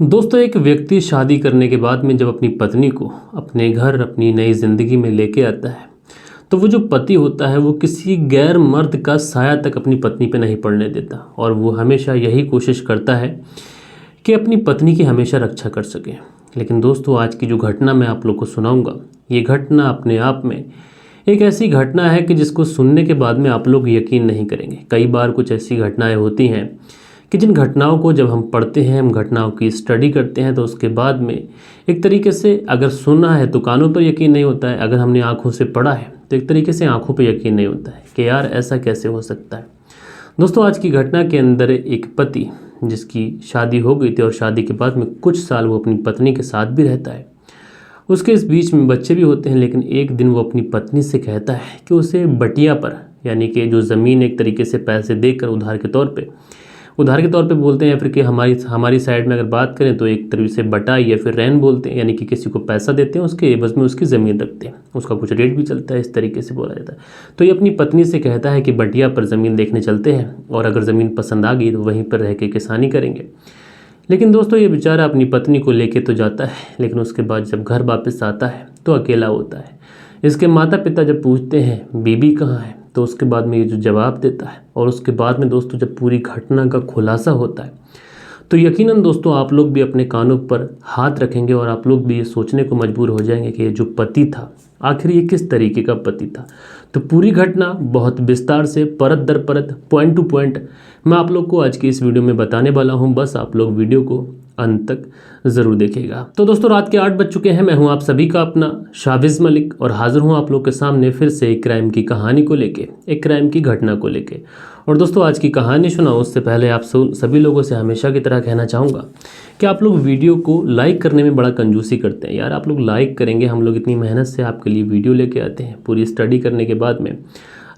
दोस्तों, एक व्यक्ति शादी करने के बाद में जब अपनी पत्नी को अपने घर अपनी नई ज़िंदगी में लेके आता है, तो वो जो पति होता है वो किसी गैर मर्द का साया तक अपनी पत्नी पे नहीं पड़ने देता और वो हमेशा यही कोशिश करता है कि अपनी पत्नी की हमेशा रक्षा कर सके। लेकिन दोस्तों, आज की जो घटना मैं आप लोग को सुनाऊंगा, ये घटना अपने आप में एक ऐसी घटना है कि जिसको सुनने के बाद में आप लोग यकीन नहीं करेंगे। कई बार कुछ ऐसी घटनाएं होती हैं कि जिन घटनाओं को जब हम पढ़ते हैं, हम घटनाओं की स्टडी करते हैं, तो उसके बाद में एक तरीके से अगर सुना है तो कानों पर यकीन नहीं होता है, अगर हमने आंखों से पढ़ा है तो एक तरीके से आंखों पर यकीन नहीं होता है कि यार ऐसा कैसे हो सकता है। दोस्तों, आज की घटना के अंदर एक पति जिसकी शादी हो गई थी और शादी के बाद में कुछ साल वो अपनी पत्नी के साथ भी रहता है, उसके इस बीच में बच्चे भी होते हैं। लेकिन एक दिन वो अपनी पत्नी से कहता है कि उसे बटिया पर, यानी कि जो ज़मीन एक तरीके से पैसे देकर उधार के तौर पे बोलते हैं, या फिर कि हमारी साइड में अगर बात करें तो एक तरीके से बटाई या फिर रैन बोलते हैं, यानी कि किसी को पैसा देते हैं, उसके एवज में उसकी ज़मीन रखते हैं, उसका कुछ रेट भी चलता है, इस तरीके से बोला जाता है। तो ये अपनी पत्नी से कहता है कि बटिया पर ज़मीन देखने चलते हैं और अगर ज़मीन पसंद आ गई तो वहीं पर रह के किसानी करेंगे। लेकिन दोस्तों, ये बेचारा अपनी पत्नी को लेके तो जाता है, लेकिन उसके बाद जब घर वापस आता है तो अकेला होता है। इसके माता पिता जब पूछते हैं बीबी कहाँ है, तो उसके बाद में ये जो जवाब देता है और उसके बाद में दोस्तों जब पूरी घटना का खुलासा होता है, तो यकीनन दोस्तों आप लोग भी अपने कानों पर हाथ रखेंगे और आप लोग भी ये सोचने को मजबूर हो जाएंगे कि ये जो पति था, आखिर ये किस तरीके का पति था। तो पूरी घटना बहुत विस्तार से, परत दर परत, पॉइंट टू पॉइंट मैं आप लोग को आज की इस वीडियो में बताने वाला हूं। बस आप लोग वीडियो को अंत तक ज़रूर देखिएगा। तो दोस्तों, रात के 8 बज चुके हैं। मैं हूं आप सभी का अपना शाबिज़ मलिक और हाजिर हूं आप लोग के सामने फिर से एक क्राइम की कहानी को लेके, एक क्राइम की घटना को लेके। और दोस्तों, आज की कहानी सुनाऊं उससे पहले आप सभी लोगों से हमेशा की तरह कहना चाहूँगा कि आप लोग वीडियो को लाइक करने में बड़ा कंजूसी करते हैं। यार, आप लोग लाइक करेंगे, हम लोग इतनी मेहनत से आपके लिए वीडियो लेके आते हैं पूरी स्टडी करने के बाद में।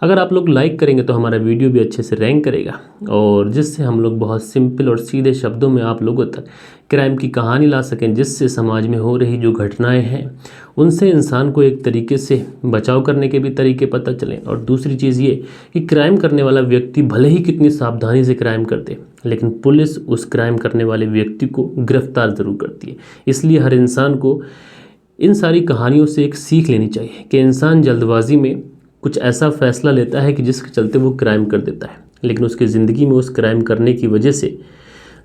अगर आप लोग लाइक करेंगे तो हमारा वीडियो भी अच्छे से रैंक करेगा और जिससे हम लोग बहुत सिंपल और सीधे शब्दों में आप लोगों तक क्राइम की कहानी ला सकें, जिससे समाज में हो रही जो घटनाएं हैं उनसे इंसान को एक तरीके से बचाव करने के भी तरीके पता चलें। और दूसरी चीज़ ये कि क्राइम करने वाला व्यक्ति भले ही कितनी सावधानी से क्राइम कर दे, लेकिन पुलिस उस क्राइम करने वाले व्यक्ति को गिरफ्तार ज़रूर करती है। इसलिए हर इंसान को इन सारी कहानियों से एक सीख लेनी चाहिए कि इंसान जल्दबाजी में कुछ ऐसा फैसला लेता है कि जिसके चलते वो क्राइम कर देता है, लेकिन उसकी ज़िंदगी में उस क्राइम करने की वजह से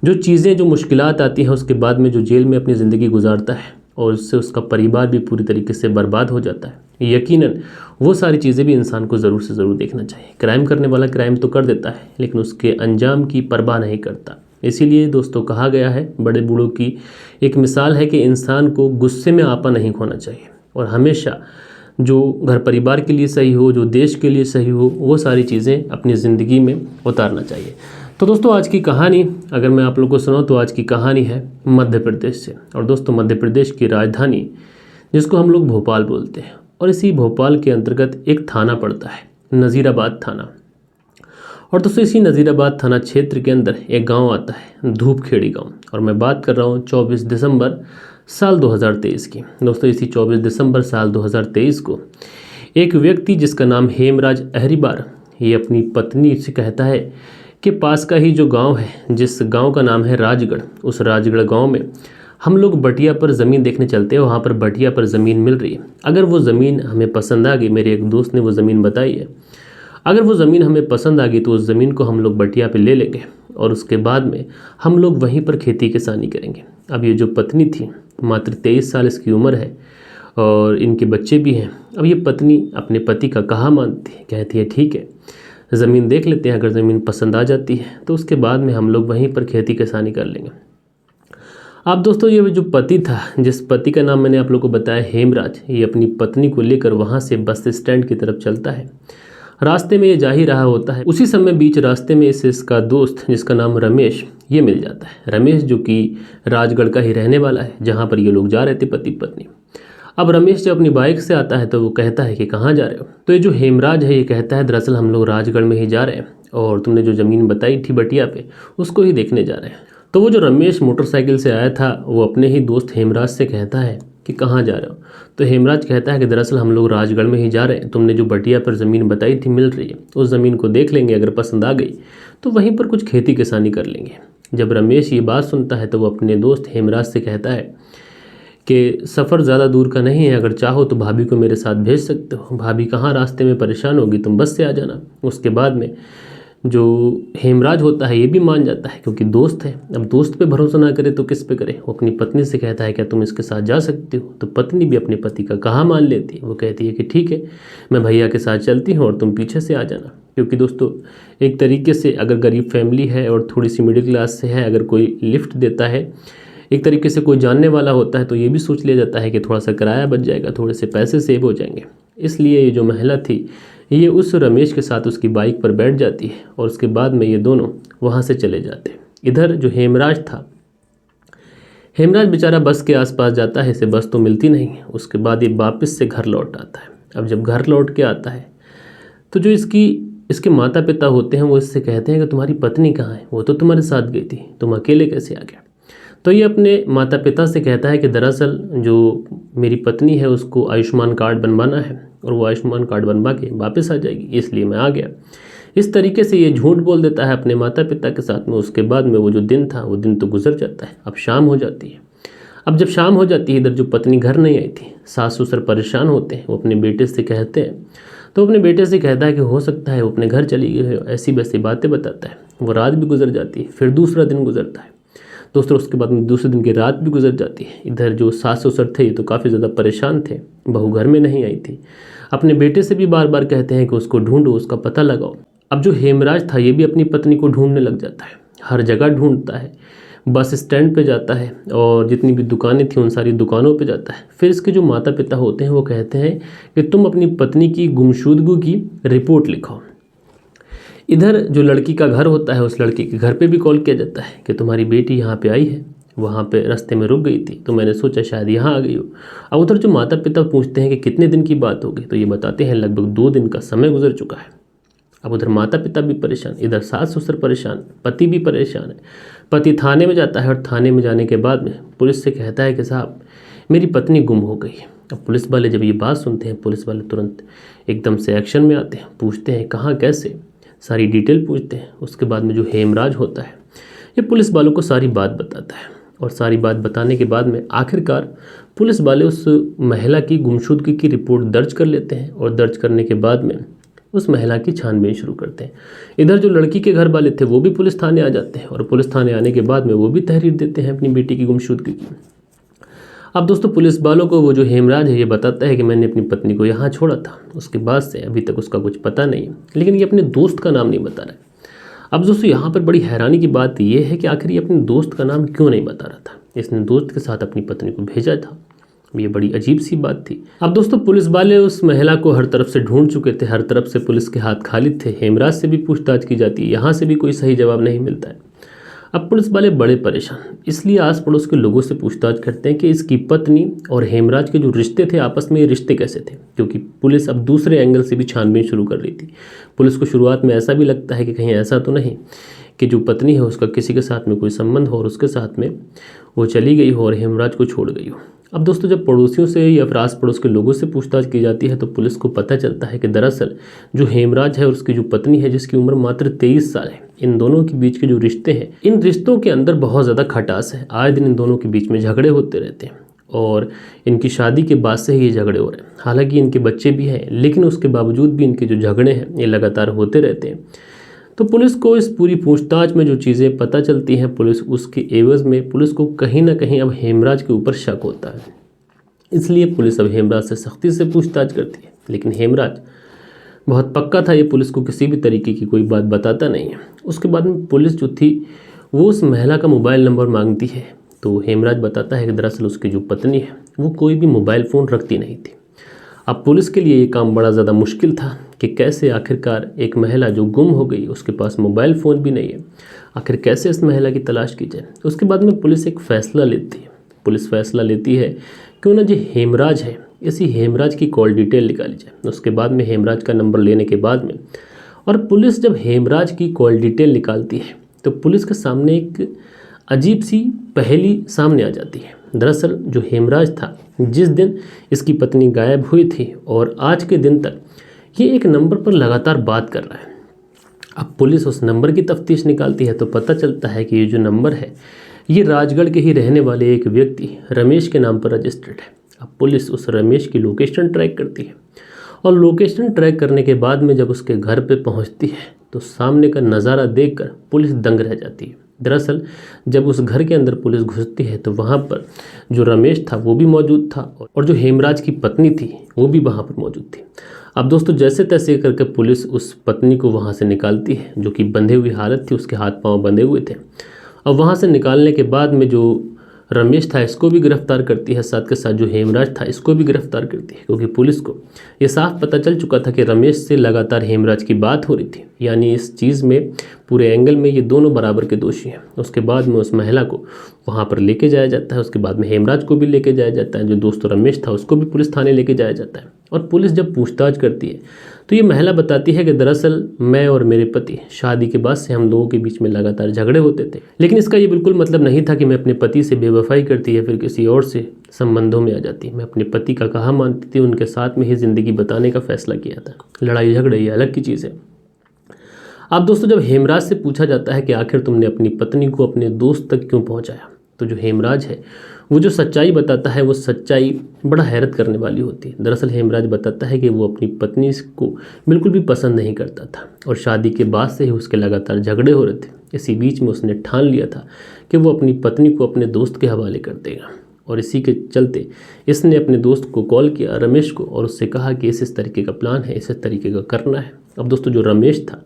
जो चीज़ें, जो मुश्किलात आती हैं, उसके बाद में जो जेल में अपनी ज़िंदगी गुजारता है और उससे उसका परिवार भी पूरी तरीके से बर्बाद हो जाता है। यकीनन वो सारी चीज़ें भी इंसान को ज़रूर से ज़रूर देखना चाहिए। क्राइम करने वाला क्राइम तो कर देता है, लेकिन उसके अंजाम की परवाह नहीं करता। इसीलिए दोस्तों कहा गया है, बड़े बूढ़ों की एक मिसाल है कि इंसान को गुस्से में आपा नहीं खोना चाहिए और हमेशा जो घर परिवार के लिए सही हो, जो देश के लिए सही हो, वो सारी चीज़ें अपनी ज़िंदगी में उतारना चाहिए। तो दोस्तों, आज की कहानी अगर मैं आप लोगों को सुनाऊं तो आज की कहानी है मध्य प्रदेश से। और दोस्तों, मध्य प्रदेश की राजधानी जिसको हम लोग भोपाल बोलते हैं, और इसी भोपाल के अंतर्गत एक थाना पड़ता है, नज़ीराबाद थाना। और दोस्तों, इसी नज़ीराबाद थाना क्षेत्र के अंदर एक गाँव आता है, धूपखेड़ी गाँव। और मैं बात कर रहा हूँ 24 दिसंबर साल 2023 की। दोस्तों, इसी 24 दिसंबर साल 2023 को एक व्यक्ति जिसका नाम हेमराज अहरीबार, ये अपनी पत्नी से कहता है कि पास का ही जो गांव है, जिस गांव का नाम है राजगढ़, उस राजगढ़ गांव में हम लोग बटिया पर ज़मीन देखने चलते हैं। वहाँ पर बटिया पर ज़मीन मिल रही है। अगर वो ज़मीन हमें पसंद आ गई, मेरे एक दोस्त ने वो ज़मीन बताई है, अगर वो ज़मीन हमें पसंद आ गई तो उस ज़मीन को हम लोग बटिया पे ले लेंगे और उसके बाद में हम लोग वहीं पर खेती किसानी करेंगे। अब ये जो पत्नी थी, मात्र 23 साल इसकी उम्र है और इनके बच्चे भी हैं। अब ये पत्नी अपने पति का कहा मानती है, कहती है ठीक है, ज़मीन देख लेते हैं, अगर ज़मीन पसंद आ जाती है तो उसके बाद में हम लोग वहीं पर खेती किसानी कर लेंगे। अब दोस्तों, ये जो पति था, जिस पति का नाम मैंने आप लोग को बताया हेमराज, ये अपनी पत्नी को लेकर वहाँ से बस स्टैंड की तरफ चलता है। रास्ते में ये जा ही रहा होता है, उसी समय बीच रास्ते में इसका दोस्त जिसका नाम रमेश, ये मिल जाता है। रमेश जो कि राजगढ़ का ही रहने वाला है, जहाँ पर ये लोग जा रहे थे पति पत्नी। अब रमेश जब अपनी बाइक से आता है तो वो कहता है कि कहाँ जा रहे हो। तो ये जो हेमराज है ये कहता है दरअसल हम लोग राजगढ़ में ही जा रहे हैं और तुमने जो ज़मीन बताई थी बटिया पे, उसको ही देखने जा रहे हैं। तो वो जो रमेश मोटरसाइकिल से आया था, वो अपने ही दोस्त हेमराज से कहता है कि कहाँ जा रहे हो। तो हेमराज कहता है कि दरअसल हम लोग राजगढ़ में ही जा रहे हैं, तुमने जो बटिया पर ज़मीन बताई थी मिल रही है, उस ज़मीन को देख लेंगे, अगर पसंद आ गई तो वहीं पर कुछ खेती किसानी कर लेंगे। जब रमेश ये बात सुनता है तो वो अपने दोस्त हेमराज से कहता है कि सफ़र ज़्यादा दूर का नहीं है, अगर चाहो तो भाभी को मेरे साथ भेज सकते हो, भाभी कहाँ रास्ते में परेशान होगी, तुम बस से आ जाना। उसके बाद में जो हेमराज होता है ये भी मान जाता है क्योंकि दोस्त है। अब दोस्त पे भरोसा ना करे तो किस पे करे। वो अपनी पत्नी से कहता है क्या तुम इसके साथ जा सकती हो, तो पत्नी भी अपने पति का कहा मान लेती है। वो कहती है कि ठीक है, मैं भैया के साथ चलती हूँ और तुम पीछे से आ जाना। क्योंकि दोस्तों एक तरीके से अगर गरीब फैमिली है और थोड़ी सी मिडिल क्लास से है, अगर कोई लिफ्ट देता है, एक तरीके से कोई जानने वाला होता है, तो ये भी सोच लिया जाता है कि थोड़ा सा किराया बच जाएगा, थोड़े से पैसे सेव हो जाएंगे। इसलिए ये जो महिला थी ये उस रमेश के साथ उसकी बाइक पर बैठ जाती है और उसके बाद में ये दोनों वहाँ से चले जाते हैं। इधर जो हेमराज था, हेमराज बेचारा बस के आसपास जाता है, इसे बस तो मिलती नहीं है। उसके बाद ये वापस से घर लौट आता है। अब जब घर लौट के आता है तो जो इसके माता पिता होते हैं वो इससे कहते हैं कि तुम्हारी पत्नी कहाँ है, वो तो तुम्हारे साथ गई थी, तुम अकेले कैसे आ गया। तो ये अपने माता पिता से कहता है कि दरअसल जो मेरी पत्नी है उसको आयुष्मान कार्ड बनवाना है और वो आयुष्मान कार्ड बनवा के वापस आ जाएगी, इसलिए मैं आ गया। इस तरीके से ये झूठ बोल देता है अपने माता पिता के साथ में। उसके बाद में वो जो दिन था वो दिन तो गुजर जाता है। अब शाम हो जाती है। अब जब शाम हो जाती है, इधर जो पत्नी घर नहीं आई थी, सास ससुर परेशान होते हैं। वो अपने बेटे से कहते हैं, तो अपने बेटे से कहता है कि हो सकता है वो अपने घर चली गई है, ऐसी वैसी बातें बताता है। वो रात भी गुजर जाती है, फिर दूसरा दिन गुजरता है दोस्तों। उसके बाद में दूसरे दिन की रात भी गुजर जाती है। इधर जो सास ससुर थे ये तो काफ़ी ज़्यादा परेशान थे, बहू घर में नहीं आई थी। अपने बेटे से भी बार बार कहते हैं कि उसको ढूंढो, उसका पता लगाओ। अब जो हेमराज था ये भी अपनी पत्नी को ढूंढने लग जाता है, हर जगह ढूंढता है। बस स्टैंड पे जाता है और जितनी भी दुकानें थी उन सारी दुकानों पे जाता है। फिर इसके जो माता पिता होते हैं वो कहते हैं कि तुम अपनी पत्नी की गुमशुदगी की रिपोर्ट लिखो। इधर जो लड़की का घर होता है उस लड़की के घर पे भी कॉल किया जाता है कि तुम्हारी बेटी यहाँ पे आई है, वहाँ पे रास्ते में रुक गई थी, तो मैंने सोचा शायद यहाँ आ गई हो। अब उधर जो माता पिता पूछते हैं कि कितने दिन की बात हो गई, तो ये बताते हैं लगभग 2 दिन का समय गुजर चुका है। अब उधर माता पिता भी परेशान, इधर सास ससुर परेशान, पति भी परेशान है। पति थाने में जाता है और थाने में जाने के बाद में पुलिस से कहता है कि साहब मेरी पत्नी गुम हो गई है। अब पुलिस वाले जब ये बात सुनते हैं, पुलिस वाले तुरंत एकदम से एक्शन में आते हैं, पूछते हैं कहाँ कैसे, सारी डिटेल पूछते हैं। उसके बाद में जो हेमराज होता है ये पुलिस वालों को सारी बात बताता है और सारी बात बताने के बाद में आखिरकार पुलिस वाले उस महिला की गुमशुदगी की रिपोर्ट दर्ज कर लेते हैं और दर्ज करने के बाद में उस महिला की छानबीन शुरू करते हैं। इधर जो लड़की के घर वाले थे वो भी पुलिस थाने आ जाते हैं और पुलिस थाने आने के बाद में वो भी तहरीर देते हैं अपनी बेटी की गुमशुदगी की। अब दोस्तों पुलिस वालों को वो जो हेमराज है ये बताता है कि मैंने अपनी पत्नी को यहाँ छोड़ा था, उसके बाद से अभी तक उसका कुछ पता नहीं है, लेकिन ये अपने दोस्त का नाम नहीं बता रहा है। अब दोस्तों यहाँ पर बड़ी हैरानी की बात ये है कि आखिर ये अपने दोस्त का नाम क्यों नहीं बता रहा था। इसने दोस्त के साथ अपनी पत्नी को भेजा था, ये बड़ी अजीब सी बात थी। अब दोस्तों पुलिस वाले उस महिला को हर तरफ से ढूंढ चुके थे, हर तरफ से पुलिस के हाथ खाली थे। हेमराज से भी पूछताछ की जाती है, यहाँ से भी कोई सही जवाब नहीं मिलता है। अब पुलिस वाले बड़े परेशान, इसलिए आस पड़ोस के लोगों से पूछताछ करते हैं कि इसकी पत्नी और हेमराज के जो रिश्ते थे आपस में ये रिश्ते कैसे थे, क्योंकि पुलिस अब दूसरे एंगल से भी छानबीन शुरू कर रही थी। पुलिस को शुरुआत में ऐसा भी लगता है कि कहीं ऐसा तो नहीं कि जो पत्नी है उसका किसी के साथ में कोई संबंध हो और उसके साथ में वो चली गई हो और हेमराज को छोड़ गई हो। अब दोस्तों जब पड़ोसियों से या फिर आस पड़ोस के लोगों से पूछताछ की जाती है तो पुलिस को पता चलता है कि दरअसल जो हेमराज है और उसकी जो पत्नी है जिसकी उम्र मात्र 23 साल है, इन दोनों के बीच के जो रिश्ते हैं, इन रिश्तों के अंदर बहुत ज़्यादा खटास है। आए दिन इन दोनों के बीच में झगड़े होते रहते हैं और इनकी शादी के बाद से ही ये झगड़े हो रहे हैं। हालांकि इनके बच्चे भी हैं, लेकिन उसके बावजूद भी इनके जो झगड़े हैं ये लगातार होते रहते हैं। तो पुलिस को इस पूरी पूछताछ में जो चीज़ें पता चलती हैं, पुलिस उसके एवज़ में पुलिस को कहीं ना कहीं अब हेमराज के ऊपर शक होता है। इसलिए पुलिस अब हेमराज से सख्ती से पूछताछ करती है, लेकिन हेमराज बहुत पक्का था, ये पुलिस को किसी भी तरीके की कोई बात बताता नहीं है। उसके बाद में पुलिस जो थी वो उस महिला का मोबाइल नंबर मांगती है, तो हेमराज बताता है कि दरअसल उसकी जो पत्नी है वो कोई भी मोबाइल फ़ोन रखती नहीं थी। अब पुलिस के लिए ये काम बड़ा ज़्यादा मुश्किल था कि कैसे आखिरकार एक महिला जो गुम हो गई, उसके पास मोबाइल फ़ोन भी नहीं है, आखिर कैसे इस महिला की तलाश की जाए। उसके बाद में पुलिस एक फ़ैसला लेती है। पुलिस फ़ैसला लेती है क्यों ना जो हेमराज है इसी हेमराज की कॉल डिटेल निकाली जाए। उसके बाद में हेमराज का नंबर लेने के बाद में और पुलिस जब हेमराज की कॉल डिटेल निकालती है तो पुलिस के सामने एक अजीब सी पहेली सामने आ जाती है। दरअसल जो हेमराज था, जिस दिन इसकी पत्नी गायब हुई थी और आज के दिन तक ये एक नंबर पर लगातार बात कर रहा है। अब पुलिस उस नंबर की तफ्तीश निकालती है तो पता चलता है कि ये जो नंबर है ये राजगढ़ के ही रहने वाले एक व्यक्ति रमेश के नाम पर रजिस्टर्ड है। अब पुलिस उस रमेश की लोकेशन ट्रैक करती है और लोकेशन ट्रैक करने के बाद में जब उसके घर पे पहुंचती है तो सामने का नज़ारा देखकर पुलिस दंग रह जाती है। दरअसल जब उस घर के अंदर पुलिस घुसती है तो वहाँ पर जो रमेश था वो भी मौजूद था और जो हेमराज की पत्नी थी वो भी वहाँ पर मौजूद थी। अब दोस्तों जैसे तैसे करके पुलिस उस पत्नी को वहाँ से निकालती है जो कि बंधे हुई हालत थी, उसके हाथ पांव बंधे हुए थे। अब वहाँ से निकालने के बाद में जो रमेश था इसको भी गिरफ्तार करती है, साथ के साथ जो हेमराज था इसको भी गिरफ्तार करती है, क्योंकि पुलिस को ये साफ पता चल चुका था कि रमेश से लगातार हेमराज की बात हो रही थी। यानी इस चीज़ में पूरे एंगल में ये दोनों बराबर के दोषी हैं। उसके बाद में उस महिला को वहाँ पर लेके जाया जाता है, उसके बाद में हेमराज को भी लेके जाया जाता है, जो दोस्त रमेश था उसको भी पुलिस थाने लेके जाया जाता है। और पुलिस जब पूछताछ करती है तो ये महिला बताती है कि दरअसल मैं और मेरे पति शादी के बाद से हम लोगों के बीच में लगातार झगड़े होते थे, लेकिन इसका ये बिल्कुल मतलब नहीं था कि मैं अपने पति से बेवफाई करती या फिर किसी और से संबंधों में आ जाती। मैं अपने पति का कहा मानती थी, उनके साथ में ही ज़िंदगी बताने का फैसला किया था। लड़ाई झगड़े ये अलग की चीज़ है। अब दोस्तों जब हेमराज से पूछा जाता है कि आखिर तुमने अपनी पत्नी को अपने दोस्त तक क्यों पहुंचाया, तो जो हेमराज है वो जो सच्चाई बताता है वो सच्चाई बड़ा हैरत करने वाली होती है। दरअसल हेमराज बताता है कि वो अपनी पत्नी को बिल्कुल भी पसंद नहीं करता था और शादी के बाद से ही उसके लगातार झगड़े हो रहे थे। इसी बीच में उसने ठान लिया था कि वो अपनी पत्नी को अपने दोस्त के हवाले कर देगा और इसी के चलते इसने अपने दोस्त को कॉल किया रमेश को और उससे कहा कि इस तरीके का प्लान है, इस तरीके का करना है। अब दोस्तों जो रमेश था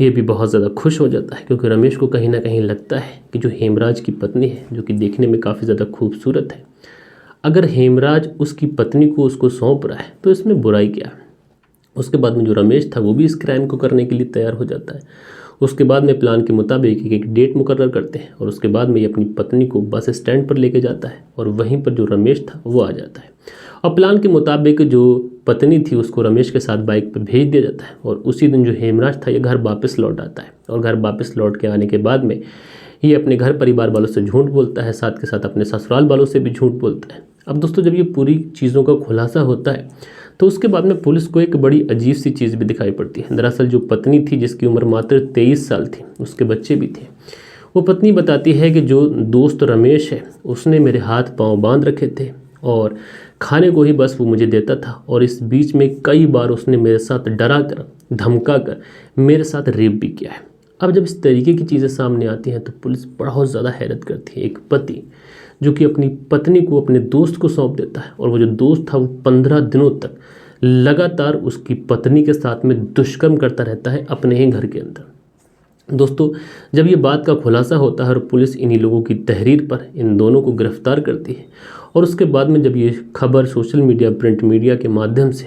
ये भी बहुत ज़्यादा खुश हो जाता है, क्योंकि रमेश को कहीं ना कहीं लगता है कि जो हेमराज की पत्नी है जो कि देखने में काफ़ी ज़्यादा खूबसूरत है, अगर हेमराज उसकी पत्नी को उसको सौंप रहा है तो इसमें बुराई क्या है। उसके बाद में जो रमेश था वो भी इस क्राइम को करने के लिए तैयार हो जाता है। उसके बाद में प्लान के मुताबिक एक डेट मुकर्रर करते हैं और उसके बाद में ये अपनी पत्नी को बस स्टैंड पर लेके जाता है और वहीं पर जो रमेश था वो आ जाता है और प्लान के मुताबिक जो पत्नी थी उसको रमेश के साथ बाइक पर भेज दिया जाता है और उसी दिन जो हेमराज था ये घर वापस लौट आता है और घर वापस लौट के आने के बाद में ये अपने घर परिवार वालों से झूठ बोलता है, साथ के साथ अपने ससुराल वालों से भी झूठ बोलता है। अब दोस्तों जब ये पूरी चीज़ों का खुलासा होता है तो उसके बाद में पुलिस को एक बड़ी अजीब सी चीज़ भी दिखाई पड़ती है। दरअसल जो पत्नी थी जिसकी उम्र मात्र 23 साल थी, उसके बच्चे भी थे, वो पत्नी बताती है कि जो दोस्त रमेश है उसने मेरे हाथ पांव बांध रखे थे और खाने को ही बस वो मुझे देता था और इस बीच में कई बार उसने मेरे साथ डरा कर धमका कर मेरे साथ रेप भी किया है। अब जब इस तरीके की चीज़ें सामने आती हैं तो पुलिस बहुत ज़्यादा हैरत करती है। एक पति जो कि अपनी पत्नी को अपने दोस्त को सौंप देता है और वो जो दोस्त था वो 15 दिनों तक लगातार उसकी पत्नी के साथ में दुष्कर्म करता रहता है अपने ही घर के अंदर। दोस्तों जब ये बात का खुलासा होता है और पुलिस इन्हीं लोगों की तहरीर पर इन दोनों को गिरफ्तार करती है और उसके बाद में जब ये खबर सोशल मीडिया प्रिंट मीडिया के माध्यम से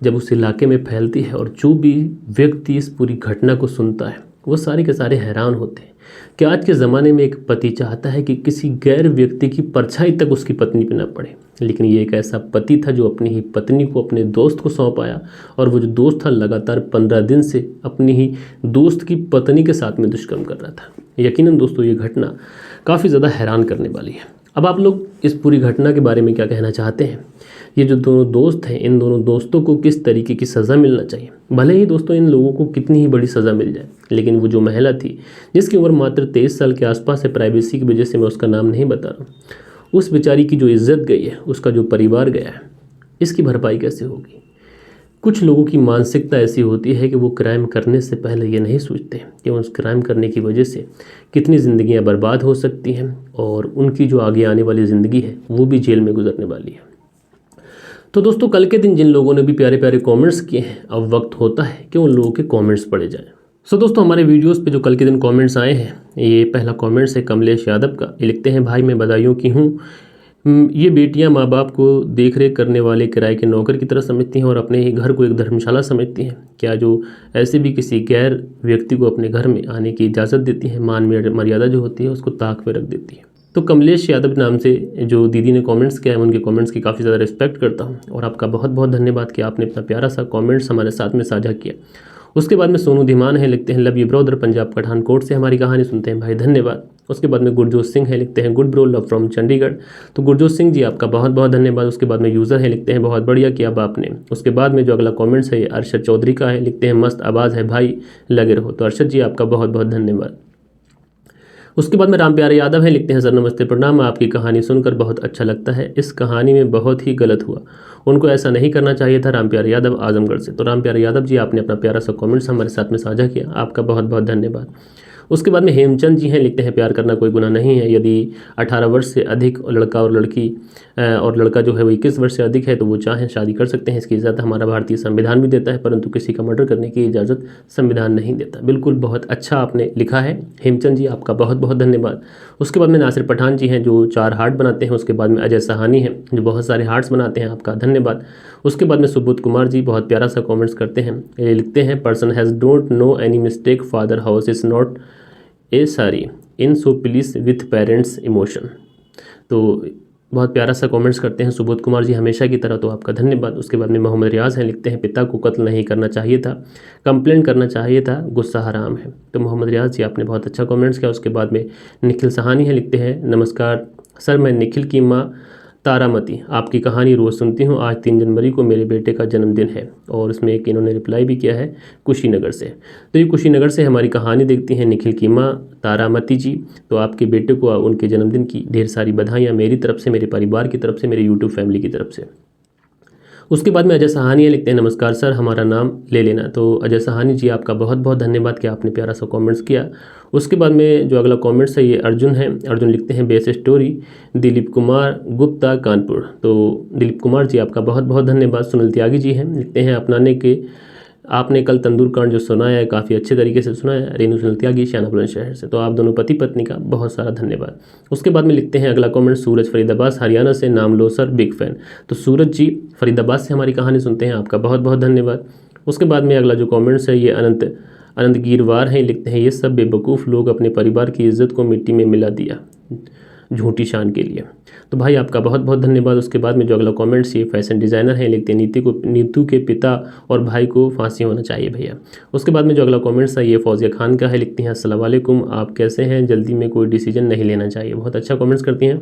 जब उस इलाके में फैलती है और जो भी व्यक्ति इस पूरी घटना को सुनता है वो सारे के सारे हैरान होते हैं कि आज के ज़माने में एक पति चाहता है कि किसी गैर व्यक्ति की परछाई तक उसकी पत्नी पे न पड़े, लेकिन ये एक ऐसा पति था जो अपनी ही पत्नी को अपने दोस्त को सौंप आया और वो जो दोस्त था लगातार 15 दिन से अपनी ही दोस्त की पत्नी के साथ में दुष्कर्म कर रहा था। यकीनन दोस्तों ये घटना काफ़ी ज़्यादा हैरान करने वाली है। अब आप लोग इस पूरी घटना के बारे में क्या कहना चाहते हैं? ये जो दोनों दोस्त हैं इन दोनों दोस्तों को किस तरीके की सज़ा मिलना चाहिए? भले ही दोस्तों इन लोगों को कितनी ही बड़ी सज़ा मिल जाए, लेकिन वो जो महिला थी जिसकी उम्र मात्र 23 साल के आसपास है, प्राइवेसी की वजह से मैं उसका नाम नहीं बता रहा, उस बेचारी की जो इज्जत गई है, उसका जो परिवार गया है, इसकी भरपाई कैसे होगी? कुछ लोगों की मानसिकता ऐसी होती है कि वो क्राइम करने से पहले ये नहीं सोचते कि उस क्राइम करने की वजह से कितनी ज़िंदगियां बर्बाद हो सकती हैं और उनकी जो आगे आने वाली ज़िंदगी है वो भी जेल में गुजरने वाली है। तो दोस्तों कल के दिन जिन लोगों ने भी प्यारे प्यारे कमेंट्स किए हैं, अब वक्त होता है कि उन लोगों के कमेंट्स पढ़े जाएं। सो दोस्तों हमारे वीडियोस पे जो कल के दिन कमेंट्स आए हैं, ये पहला कमेंट्स है कमलेश यादव का। ये लिखते हैं, भाई मैं बदायूं की हूँ, ये बेटियां माँ बाप को देख रेख करने वाले किराए के नौकर की तरह समझती हैं और अपने ही घर को एक धर्मशाला समझती हैं। क्या जो ऐसे भी किसी गैर व्यक्ति को अपने घर में आने की इजाज़त देती हैं? मान मर्यादा जो होती है उसको ताक में रख देती है। तो कमलेश यादव नाम से जो दीदी ने कमेंट्स किया है, उनके कमेंट्स की काफ़ी ज़्यादा रिस्पेक्ट करता हूँ और आपका बहुत बहुत धन्यवाद कि आपने अपना प्यारा सा कमेंट्स हमारे साथ में साझा किया। उसके बाद में सोनू धीमान है, लिखते हैं love you brother, Punjab Pathankot से हमारी कहानी सुनते हैं भाई, धन्यवाद। उसके बाद में गुरजोत सिंह है, लिखते हैं good bro love from Chandigarh. तो गुरजोत सिंह जी आपका बहुत बहुत धन्यवाद। उसके बाद में यूज़र है, लिखते हैं बहुत बढ़िया किया आपने। उसके बाद में जो अगला कमेंट्स है ये अरशद चौधरी का है, लिखते हैं मस्त आवाज़ है भाई, लगे रहो। तो अरशद जी आपका बहुत बहुत धन्यवाद। उसके बाद में राम प्यारे यादव है, लिखते हैं सर नमस्ते प्रणाम, आपकी कहानी सुनकर बहुत अच्छा लगता है। इस कहानी में बहुत ही गलत हुआ, उनको ऐसा नहीं करना चाहिए था। राम प्यारे यादव आजमगढ़ से। तो राम प्यारे यादव जी आपने अपना प्यारा सा कमेंट्स हमारे साथ में साझा किया, आपका बहुत बहुत धन्यवाद। उसके बाद में हेमचंद जी हैं, लिखते हैं प्यार करना कोई गुनाह नहीं है। यदि 18 वर्ष से अधिक लड़का और लड़की और लड़का जो है वो 21 वर्ष से अधिक है तो वो चाहें शादी कर सकते हैं। इसकी इजाज़त हमारा भारतीय संविधान भी देता है, परंतु किसी का मर्डर करने की इजाज़त संविधान नहीं देता। बिल्कुल बहुत अच्छा आपने लिखा है हेमचंद जी, आपका बहुत बहुत धन्यवाद। उसके बाद में नासिर पठान जी हैं जो 4 हार्ट बनाते हैं। उसके बाद में अजय सहानी हैं जो बहुत सारे हार्ट्स बनाते हैं, आपका धन्यवाद। उसके बाद में सुबोध कुमार जी बहुत प्यारा सा कॉमेंट्स करते हैं, ये लिखते हैं person has don't know any mistake, father house is not a sorry in so please with parents emotion. तो बहुत प्यारा सा कमेंट्स करते हैं सुबोध कुमार जी हमेशा की तरह, तो आपका धन्यवाद। उसके बाद में मोहम्मद रियाज हैं, लिखते हैं पिता को कत्ल नहीं करना चाहिए था, कंप्लेंट करना चाहिए था, गुस्सा हराम है। तो मोहम्मद रियाज जी आपने बहुत अच्छा कमेंट्स किया। उसके बाद में निखिल सहानी है, लिखते हैं नमस्कार सर, मैं निखिल की माँ तारामती आपकी कहानी रोज़ सुनती हूँ। आज 3 जनवरी को मेरे बेटे का जन्मदिन है। और इसमें एक इन्होंने रिप्लाई भी किया है कुशीनगर से। तो ये कुशीनगर से हमारी कहानी देखती हैं निखिल की माँ तारामती जी। तो आपके बेटे को उनके जन्मदिन की ढेर सारी बधाइयाँ मेरी तरफ से, मेरे परिवार की तरफ से, मेरे यूट्यूब फैमिली की तरफ से। उसके बाद में अजय सहानी है, लिखते हैं नमस्कार सर, हमारा नाम ले लेना। तो अजय सहानी जी आपका बहुत बहुत धन्यवाद कि आपने प्यारा सा कमेंट्स किया। उसके बाद में जो अगला कमेंट्स है ये अर्जुन है। अर्जुन लिखते हैं बेस्ट स्टोरी, दिलीप कुमार गुप्ता कानपुर। तो दिलीप कुमार जी आपका बहुत बहुत धन्यवाद। सुनील त्यागी जी हैं, लिखते हैं अपनाने के आपने कल तंदूर कांड जो सुनाया है काफ़ी अच्छे तरीके से सुनाया है। रेणु सुनील त्यागी श्याना बुलंदशहर से। तो आप दोनों पति पत्नी का बहुत सारा धन्यवाद। उसके बाद में लिखते हैं अगला कमेंट सूरज फरीदाबाद हरियाणा से, नाम लो सर, बिग फैन। तो सूरज जी फरीदाबाद से हमारी कहानी सुनते हैं, आपका बहुत बहुत धन्यवाद। उसके बाद में अगला जो कॉमेंट्स है ये अनंत गिरवार हैं, लिखते हैं ये सब बेवकूफ़ लोग अपने परिवार की इज्जत को मिट्टी में मिला दिया झूठी शान के लिए। तो भाई आपका बहुत बहुत धन्यवाद। उसके बाद में जो अगला कमेंट्स ये फैशन डिज़ाइनर हैं, लिखते हैं नीतू के पिता और भाई को फांसी होना चाहिए भैया। उसके बाद में जो अगला कमेंट्स है ये फौजिया खान का है, लिखते हैं अस्सलाम वालेकुम, आप कैसे हैं, जल्दी में कोई डिसीजन नहीं लेना चाहिए। बहुत अच्छा कमेंट्स करती हैं।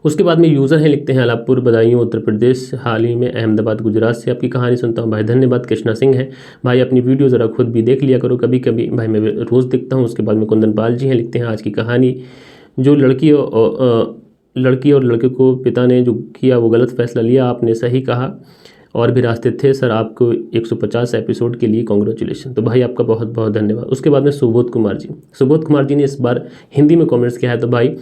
उसके बाद में यूज़र हैं, लिखते हैं अलापुर बदायूं उत्तर प्रदेश, हाल ही में अहमदाबाद गुजरात से आपकी कहानी सुनता हूँ भाई, धन्यवाद। कृष्णा सिंह है, भाई अपनी वीडियो ज़रा खुद भी देख लिया करो कभी कभी, भाई मैं रोज़ देखता हूँ। उसके बाद में कुंदन पाल जी हैं, लिखते हैं आज की कहानी जो लड़की और लड़के को पिता ने जो किया वो गलत फैसला लिया, आपने सही कहा और भी रास्ते थे सर, आपको 150 एपिसोड के लिए कॉन्ग्रेचुलेशन। तो भाई आपका बहुत बहुत धन्यवाद। उसके बाद में सुबोध कुमार जी ने इस बार हिंदी में कमेंट्स किया है। तो भाई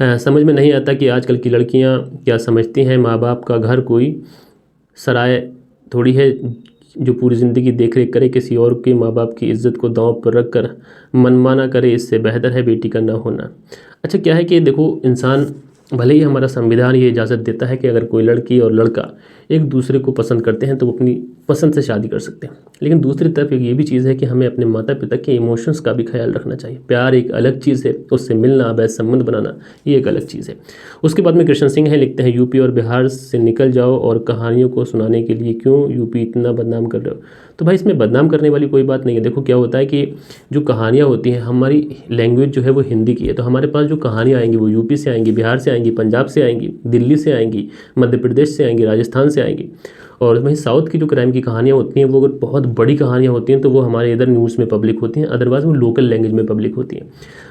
समझ में नहीं आता कि आजकल की लड़कियां क्या समझती हैं, माँ बाप का घर कोई सराय थोड़ी है जो पूरी ज़िंदगी देख रेख करे, किसी और के माँ बाप की इज्जत को दांव पर रख कर मनमाना करे, इससे बेहतर है बेटी का ना होना। अच्छा क्या है कि देखो, इंसान भले ही हमारा संविधान ये इजाज़त देता है कि अगर कोई लड़की और लड़का एक दूसरे को पसंद करते हैं तो वो अपनी पसंद से शादी कर सकते हैं, लेकिन दूसरी तरफ एक ये भी चीज़ है कि हमें अपने माता पिता के इमोशंस का भी ख्याल रखना चाहिए। प्यार एक अलग चीज़ है, उससे मिलना, अवैध संबंध बनाना ये एक अलग चीज़ है। उसके बाद में कृष्ण सिंह है, लिखते हैं यूपी और बिहार से निकल जाओ और कहानियों को सुनाने के लिए क्यों यूपी इतना बदनाम कर रहे हो। तो भाई इसमें बदनाम करने वाली कोई बात नहीं है। देखो क्या होता है कि जो कहानियाँ होती हैं, हमारी लैंग्वेज जो है वो हिंदी की है, तो हमारे पास जो कहानियाँ आएंगी वो यूपी से आएंगी, बिहार से आएंगी, पंजाब से आएंगी, दिल्ली से आएंगी, मध्य प्रदेश से आएंगी, राजस्थान से आएंगी। और वहीं साउथ की जो क्राइम की कहानियाँ होती हैं वो अगर बहुत बड़ी कहानियाँ होती हैं तो वो हमारे इधर न्यूज़ में पब्लिक होती हैं, अदरवाइज़ वो लोकल लैंग्वेज में पब्लिक होती हैं।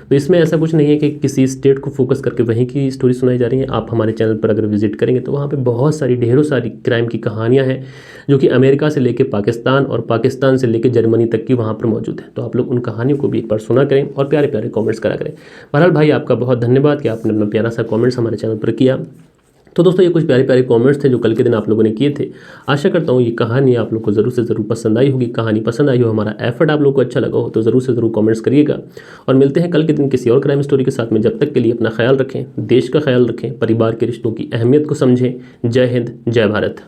तो इसमें ऐसा कुछ नहीं है कि किसी स्टेट को फोकस करके वहीं की स्टोरी सुनाई जा रही है। आप हमारे चैनल पर अगर विजिट करेंगे तो वहाँ पे बहुत सारी ढेरों सारी क्राइम की कहानियाँ हैं जो कि अमेरिका से लेकर पाकिस्तान और पाकिस्तान से लेकर जर्मनी तक की वहाँ पर मौजूद है। तो आप लोग उन कहानियों को भी एक बार सुना करें और प्यारे प्यारे कॉमेंट्स करा करें। बहरहाल भाई आपका बहुत धन्यवाद कि आपने अपना प्यारा सा कॉमेंट्स हमारे चैनल पर किया। तो दोस्तों ये कुछ प्यारे प्यारे कमेंट्स थे जो कल के दिन आप लोगों ने किए थे। आशा करता हूँ ये कहानी आप लोग को ज़रूर से ज़रूर पसंद आई होगी। कहानी पसंद आई हो, हमारा एफर्ट आप लोग को अच्छा लगा हो तो ज़रूर से ज़रूर कमेंट्स करिएगा। और मिलते हैं कल के दिन किसी और क्राइम स्टोरी के साथ में। जब तक के लिए अपना ख्याल रखें, देश का ख्याल रखें, परिवार के रिश्तों की अहमियत को समझें। जय हिंद, जय भारत।